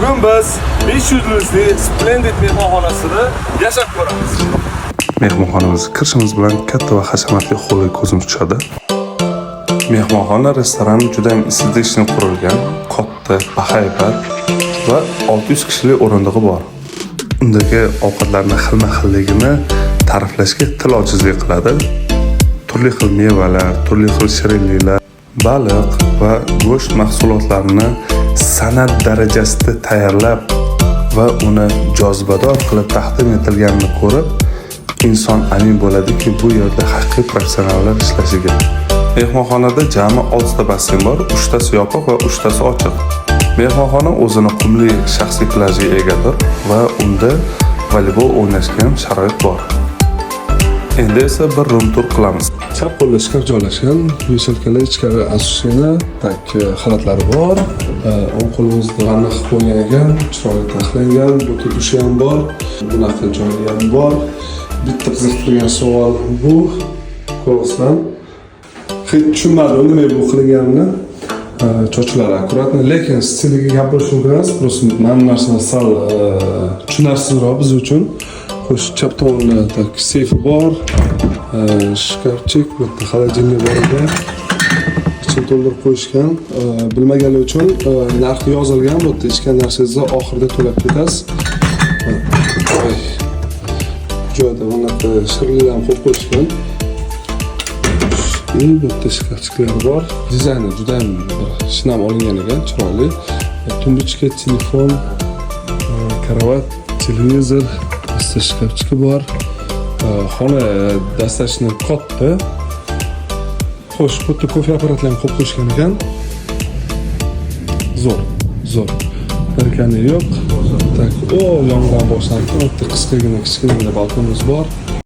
Bugun biz 5 yulduzli Splendid mehmonxonasida yashab ko'ramiz. Mehmonxonamizga kirishimiz bilan katta va hashamatli xo'rga ko'zimiz tushadi. Mehmonxona restorani juda ham isitish qurilgan, katta, bahaybat va 600 kishilik o'rindig'i bor. Undagi ovqatlarning xilma-xilligini ta'riflashga til ojizlik qiladi. Turli xil mevalar, turli xil shirinliklar, baliq va go'sht mahsulotlarini san'at darajasida tayyorlab va uni jozibador qilib taqdim etilganini ko'rib, inson amin bo'ladiki, bu yerda haqiqiy professionallar ishlashiga. Mehmonxonada jami 6 ta basseyn bor, 3 tasi yopiq va 3 tasi ochiq. Mehmonxona o'zini qumli shaxsiy plajiga egadir va unda voleybol o'ynashga ham sharoit bor. Endi esa bir room tur qilamiz. Chap qo'lda shkaf joylashgan, yeshalkalar ichkari asosiy tak xalatlari bor. O'ng qo'limizda vanna qilib qo'ygan ekan, chiroyli taxlangan, bu dushi ham bor, bunaqa joyi ham bor. Bitta qiziqtirgan savol bu, ko'rasizlar. Hech tushunmadim nima bu qilinganini. Chochlari akkuratni, lekin stiliga gapirish mumkin emas. Просто mana bu narsani sal tushunarsizroq biz uchun. Xo'sh, chap tomonda tak seyf bor, shkafchik, bitta xolodilnik bor ekan. Ichini to'ldirib qo'yishgan. Bilmaganlar uchun narxi yozilgan, bu yerda ichgan narsangizni oxirida to'lab ketasiz. Joyda bunaqa shirinliklar ham qo'yib qo'yishgan. Bu yerda shkafchiklar bor. Dizayni juda ham shinam olingan ekan, chiroyli. Tumbichka, telefon, karavot, televizor, bitta shkafchiki bor. Xona dasturxoni katta. Xo'sh, bu yerda kofe apparatlarini qo'yib qo'yishgan ekan. Zo'r. Barkani yo'q. Tak, yong'in boshlanib, bitta qisqagina kichkina balkonimiz bor.